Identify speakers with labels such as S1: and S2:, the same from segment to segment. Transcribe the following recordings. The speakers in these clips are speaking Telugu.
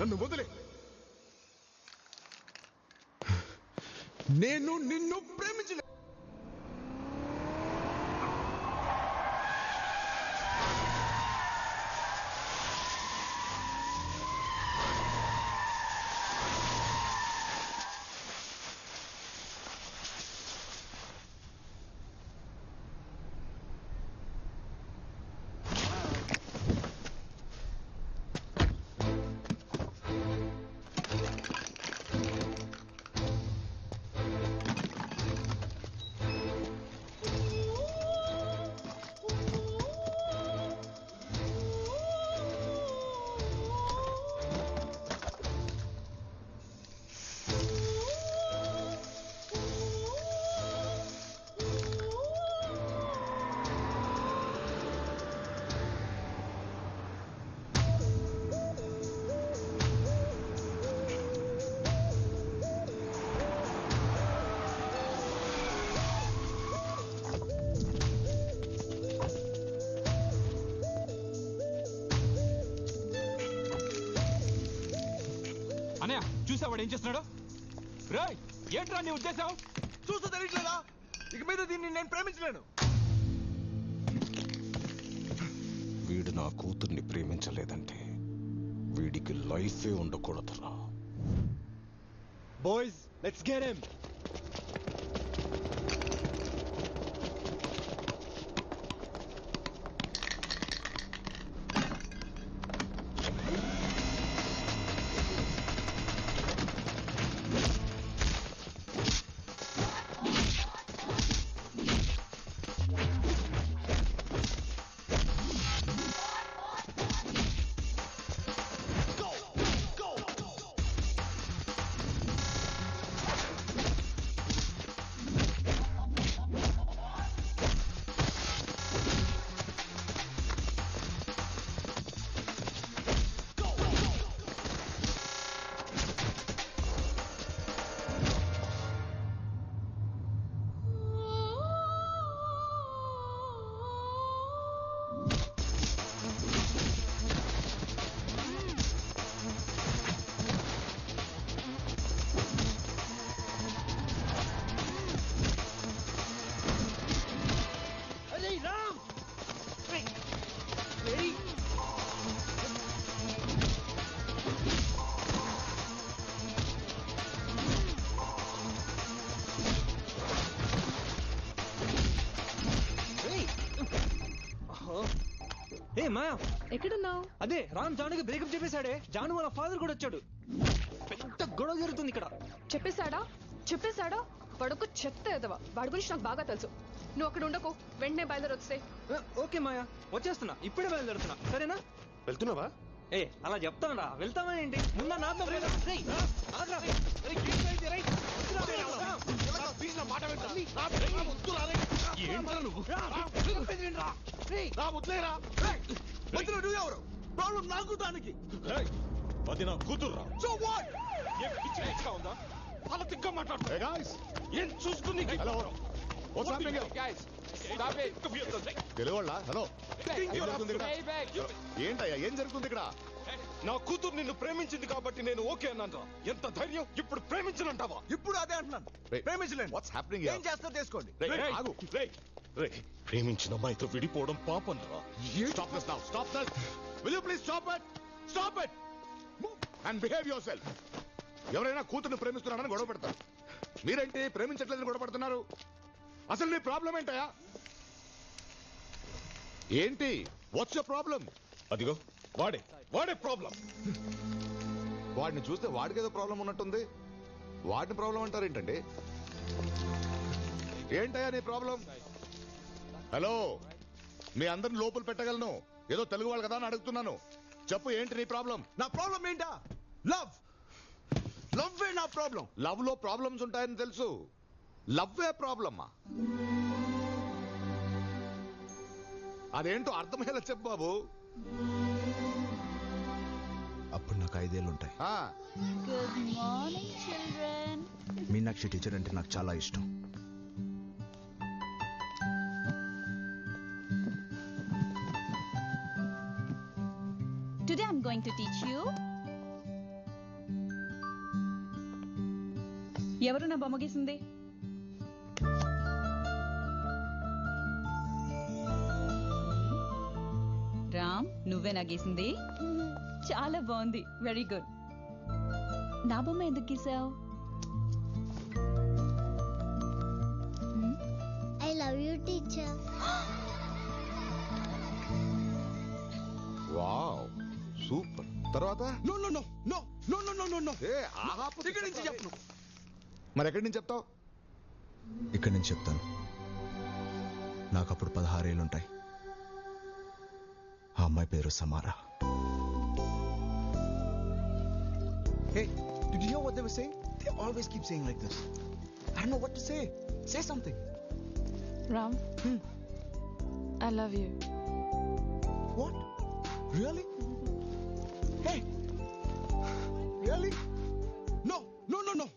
S1: నన్ను వదిలే. నేను నిన్ను ప్రేమించలే.
S2: అన్నయ్య చూసావాడు ఏం చేస్తున్నాడు? రేయ్ ఏంట్రా నీ ఉద్దేశం?
S1: చూస్తూ తెలియట్లేదా? ఇక మీద దీన్ని నేను ప్రేమించలేను.
S3: వీడు నా కూతుర్ని ప్రేమించలేదంటే వీడికి లైఫే ఉండకూడదురా.
S4: Boys let's get him. ఏ మాయా
S5: ఎక్కడున్నావు?
S4: అదే రామ్ జానుకి బ్రేకప్ చెప్పేశాడే. జాను వాళ్ళ ఫాదర్ కూడా వచ్చాడు. పెద్ద గొడవ జరుగుతుంది ఇక్కడ.
S5: చెప్పేశాడా? వాడొక చెత్త ఎదవా. వాడి గురించి నాకు బాగా తెలుసు. నువ్వు అక్కడ ఉండకు, వెంటనే బయలుదేరి వస్తే.
S4: ఓకే మాయా వచ్చేస్తున్నా, ఇప్పుడే బయలుదేరుతున్నా. సరేనా?
S1: వెళ్తున్నావా?
S4: ఏ అలా చెప్తానరా, వెళ్తామా ఏంటి? ముందు నాతో
S1: ఎవరు ప్రాబ్లం? నాకు దానికి
S3: అది నా కూతుర్రా.
S1: So what?
S3: ఉందా? అలా తిక్క మాట్లాడుతున్నా
S1: ఏం చూసుకుని
S6: తెలుగుళ్ళ హలో, ఏంటయ్యా ఏం జరుగుతుంది ఇక్కడ?
S3: నా కూతురు నిన్ను ప్రేమించింది కాబట్టి నేను ఓకే అన్నాను. ఎంత ధైర్యం! ఇప్పుడు ప్రేమించనంటావా?
S1: ఇప్పుడు అదే అంటున్నాను, ప్రేమించలేను.
S6: What's happening?
S1: ఏం చేస్తారో చేసుకోండి.
S3: ప్రేమించిన అమ్మాయితో విడిపోవడం పాపం రా.
S6: Stop this now. Stop this. Will you please stop it? Stop it. And behave yourself. ఎవరైనా కూతుర్ని ప్రేమిస్తున్నారని గొడవ పెడతారు. మీరేంటి ప్రేమించట్లేదని గొడవ పడుతున్నారు? అసలు నీ ప్రాబ్లం ఏంటయా? ఏంటి? What's your problem?
S3: అదిగో వాడే ప్రాబ్లం.
S6: వాడిని చూస్తే వాడికి ఏదో ప్రాబ్లం ఉన్నట్టుంది. వాడిని ప్రాబ్లం అంటారు ఏంటండి? ఏంటయ్యా నీ ప్రాబ్లం? హలో, మీ అందరిని లోపల పెట్టగలను. ఏదో తెలుగు వాళ్ళు కదా అని అడుగుతున్నాను. చెప్పు, ఏంటి నీ ప్రాబ్లం?
S1: నా ప్రాబ్లం ఏంటా? లవ్ నా ప్రాబ్లం.
S6: లవ్ లో ప్రాబ్లమ్స్ ఉంటాయని తెలుసు. లవ్వే ప్రాబ్లమ్మా? అదేంటో అర్థమయ్యేలా చెప్పు బాబు.
S7: అప్పుడు నాకు 5 ఏళ్ళు ఉంటాయి.
S8: Good morning children.
S7: Meenakshi teacher అంటే నాకు చాలా ఇష్టం.
S8: Today I'm going to teach you ఎవరు నా బొమ్మ గీసింది? రామ్, నువ్వే నా గీసింది? చాలా బాగుంది, వెరీ గుడ్. నా బొమ్మ ఎందుకు గీసావు?
S9: I love you, teacher.
S6: Wow super. తర్వాత
S1: No, no, no, no, no, no, no, no, no.
S6: ఏ ఆపు.
S1: ఇక్కడి నుంచి చెప్పను.
S6: మరి ఎక్కడి నుంచి చెప్తావు?
S7: ఇక్కడి నుంచి చెప్తాను. నాకు అప్పుడు 16 ఏళ్ళుంటాయి. ఆ అమ్మాయి పేరు సమారా.
S1: Hey, did you hear what they were saying? They always keep saying like this. I don't know what to say. Say something.
S5: Ram, I love you.
S1: What? Really? Hey! Really? No, no, no, no.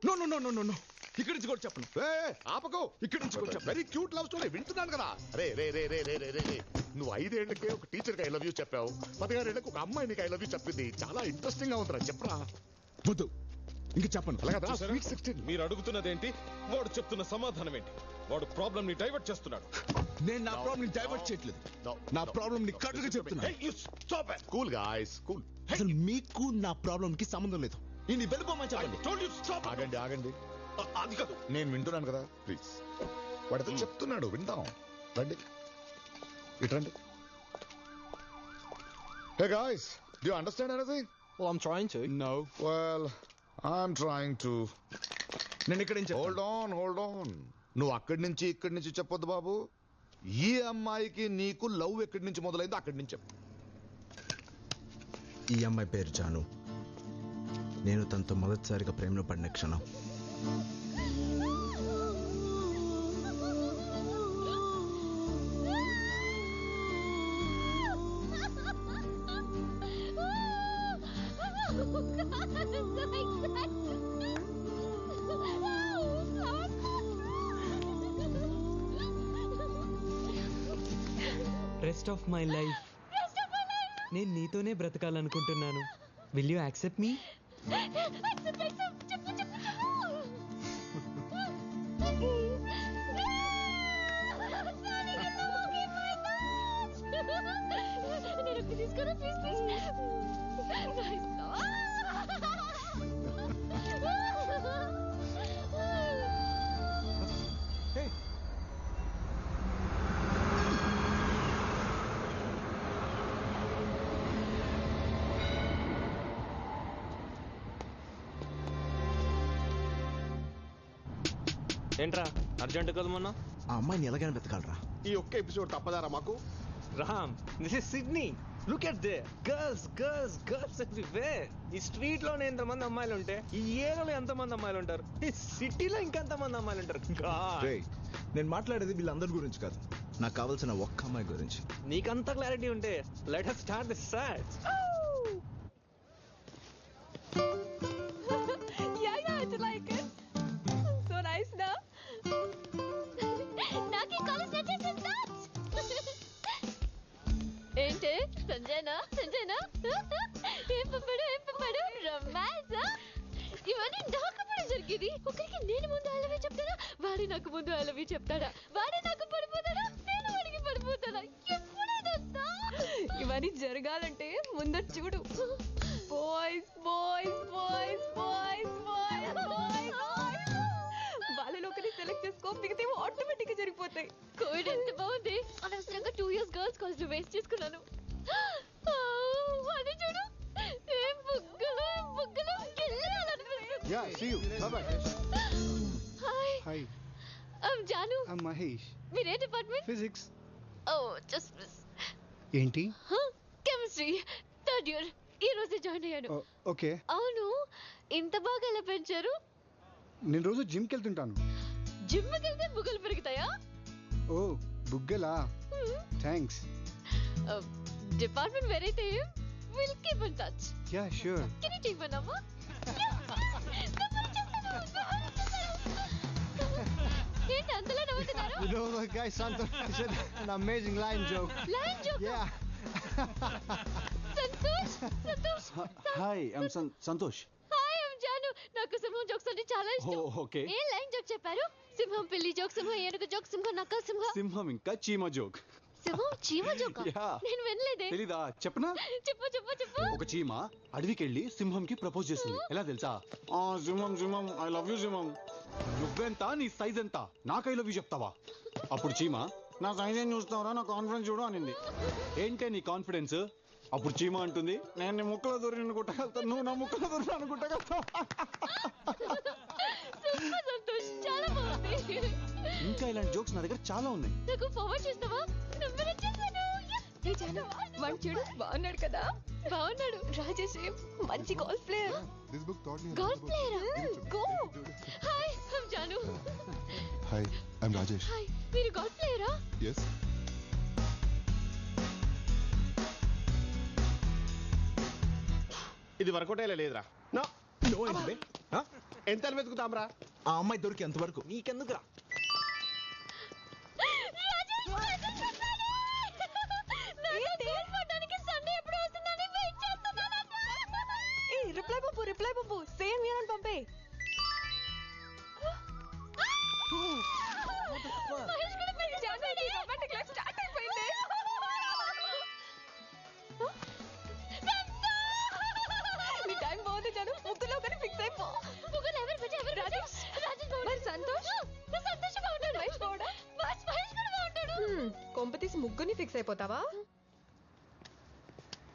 S1: No, no, no, no, no, no. ఇక్కడి నుంచి కూడా చెప్పను.
S6: ఏ ఆపకు.
S1: ఇక్కడి నుంచి కూడా చెప్పను.
S6: వెరీ క్యూట్ లవ్ స్టోరీ వింటున్నాను కదా. రే రే రే రే రే రే రే నువ్వు 5 ఏళ్లకే ఒక టీచర్కి ఐ లవ్ యూ చెప్పావు. 16 ఏళ్లకు ఒక అమ్మాయి నీకు ఐ లవ్ యూ చెప్పింది. చాలా ఇంట్రెస్టింగ్ గా ఉందిరా. చెప్పరా.
S1: వద్దు, ఇంక చెప్పను.
S6: అలాగా
S3: చూసారా?
S6: స్వీట్ 16.
S3: మీరు అడుగుతున్నదేంటి, వాడు చెప్తున్న సమాధానం ఏంటి? వాడు ప్రాబ్లం ని డైవర్ట్ చేస్తున్నాడు.
S1: నేను నా ప్రాబ్లం ని డైవర్ట్ చేయట్లేదు. నా ప్రాబ్లం ని కట్టుగా చెప్తున్నా.
S3: Hey, you stop it.
S6: Cool guys cool.
S1: అసలు మీకు నా ప్రాబ్లం కి సంబంధం లేదు. ఇది వెళ్ళిపోమని
S3: I
S1: చెప్పండి.
S3: told you stop it.
S6: ఆగండి ఆగండి.
S3: అది కాదు.
S6: నేను వింటున్నాను కదా, ప్లీజ్. వాడితో చెప్తున్నాడు, విందాం. రండి ఇట్రండి. Hey guys, do you understand anything?
S4: Well, I'm trying to.
S1: No.
S6: Well I'm trying to.
S1: నేను ఇక్కడ నుంచి
S6: హోల్డ్ ఆన్. నువ్వు అక్కడి నుంచి ఇక్కడి నుంచి చెప్పొద్దు బాబు. ఈ అమ్మాయికి నీకు లవ్ ఎక్కడి నుంచి మొదలైందో అక్కడి నుంచి చెప్పు.
S7: ఈ అమ్మాయి పేరు జాను. నేను తనతో మొదటిసారిగా ప్రేమలో పడిన క్షణం
S4: రెస్ట్ ఆఫ్ మై లైఫ్ నేను నీతోనే బ్రతకాలనుకుంటున్నాను. Will you accept me? ఏంట్రా అర్జెంట్ కదా మొన్న?
S7: ఆ అమ్మాయిని ఎలాగైనా బ్రతకాలరా.
S1: ఈ ఒక్క ఎపిసోడ్ తప్పదారా మాకు?
S4: Ram, this is Sydney. Look at they girls girls girls everywhere. ఈ స్ట్రీట్ లోనే ఎంతమంది అమ్మాయిలు ఉంటే ఈ ఏరియాలో ఎంతమంది అమ్మాయిలు ఉంటారు? ఈ సిటీలో ఇంకెంతమంది అమ్మాయిలు ఉంటారు? God.
S7: రేయ్, నేను మాట్లాడేది వీళ్ళందరి గురించి కాదు, నాకు కావాల్సిన ఒక్క అమ్మాయి గురించి.
S4: నీకంత క్లారిటీ ఉంటే let us start this search.
S5: Yeah, I like it. So nice, na?
S9: నాకు ఈ కాలేజ్ నచ్చేసింది. ఏంటి సంజయనా? ఏం పంపాడు రొమాన్స్? ఇవన్నీ నాకప్పుడు జరిగేది. ఒకరికి నేను ముందు ఐ లవ్ యూ చెప్తాడా, వాడే నాకు ముందు ఐ లవ్ యూ చెప్తాడా, వాడే నాకు పడిపోతాడా, నేను వాడికి పడిపోతాడా? ఎప్పుడైనా
S5: ఇవన్నీ జరగాలంటే ముందర చూడు. Boys boys boys boys boys boys వాళ్ళలో ఒకరిని సెలెక్ట్ చేసుకో, మిగతా ఆటోమేటిక్ గా జరిగిపోతాయి.
S9: కోవిడ్ ఎంత బాగుంది. అనవసరంగా 2 years గర్ల్స్ కాలేజ్ వేస్ట్ చేసుకున్నాను. వాడిని చూడు, ఏం బుగ్గలు
S1: Yeah, see you. Bye-bye.
S9: Hi,
S1: Hi,
S9: I'm Janu.
S1: I'm Mahesh.
S9: మీరే department?
S1: Physics.
S9: Oh just miss.
S1: ఏంటి?
S9: Chemistry 3rd year. ఈ రోజే జాయిన్ అయ్యాను.
S1: ఓకే.
S9: అవును, ఇంత బాగా ఎలా పెంచారు?
S1: నేను రోజు జిమ్కి వెళ్తుంటాను.
S9: జిమ్కి వెళ్తే బుగ్గలు పెరుగుతాయా?
S1: ఓ బుగ్గలా? థ్యాంక్స్.
S9: డిపార్ట్మెంట్ వేరైతే will keep in touch.
S1: Yeah sure.
S9: Can you take my number? ఏంటి అంతలా నవ్వుతున్నారు?
S1: You know the guy Santosh said an amazing line joke.
S9: Line joke.
S1: Yeah.
S9: Santosh.
S1: Hi, I'm Santosh.
S9: Hi, I'm Janu. నాకు సమూహ జోక్స్ అంటే చాలా ఇష్టం.
S2: ఓకే.
S9: ఏ లైన్ జోక్ చెప్పారు? సింహం పిల్లి జోక్, సింహం ఏనుగు జోక్, సింహం నక్క సింహం.
S2: సింహం ఇంకా చీమ జోక్.
S9: సింహం చీమ జోక్.
S2: Yeah.
S9: నేను వినలేదే.
S2: తెలీదా? చెప్పనా?
S9: చెప్పు చెప్పు చెప్పు.
S2: ఒక చీమ అడవికి వెళ్ళి సింహంకి ప్రపోజ్ చేస్తుంది. ఎలా తెలుసా? సింహం సింహం ఐ లవ్ యూ సింహం. నువ్వెంత, నీ సైజ్ ఎంత, నాకు ఐ లవ్ యూ చెప్తావా? అప్పుడు చీమ, నా సైజ్ ఏం చూస్తావరా, నా కాన్ఫిడెన్స్ చూడు అనింది. ఏంటే నీ కాన్ఫిడెన్స్? అప్పుడు చీమ అంటుంది, నేను నీ ముక్కలో దూరి అనుకుంటా, నువ్వు నా ముక్కలో దూరి అనుకుంటా.
S9: సూపర్ సంతోష్, చాలా బాగుంది.
S2: ఇంకా ఇలాంటి జోక్స్ నా దగ్గర చాలా ఉన్నాయి.
S9: నాకు ఫార్వర్డ్ చేస్తావా? నంబర్ ఇచ్చేసాను.
S5: ఏ జాను వాడు చూడు బాగున్నాడు కదా.
S9: బాగున్నాడు.
S5: రాజేష్ మంచి golf player.
S6: This book taught me
S9: golf ప్లేయరా? Go. Hi, I'm Janu.
S6: Hi, I'm Rajesh.
S9: Hi, మీరు గోల్ఫ్ ప్లేయరా?
S6: Yes.
S3: ఇది వర్కౌట్ అయ్యే లేదురా.
S7: నో ఏంటి
S3: ఎంత వెతుకుతాంరా?
S7: ఆ అమ్మాయి దొరికేంత వరకు
S4: నీకెందుకురా?
S5: రిప్లై పంపు సేమ్ యూన్ పంపే. రొమాంటిక్ లైఫ్ స్టార్ట్ అయిపోయింది. నీ టైం బాగుంది జాను, ముగ్గులో కానీ ఫిక్స్ అయిపో.
S9: ముగ్గురు ఎవరు బిడ్డ ఎవరు? రాజేష్
S5: మరి సంతోష్
S9: సంతోష్ బాగుంటాడు.
S5: మహేష్ బాగుండా?
S9: మహేష్ కూడా బాగుంటాడు.
S5: కొంప తీసి ముగ్గురిని ఫిక్స్ అయిపోతావా?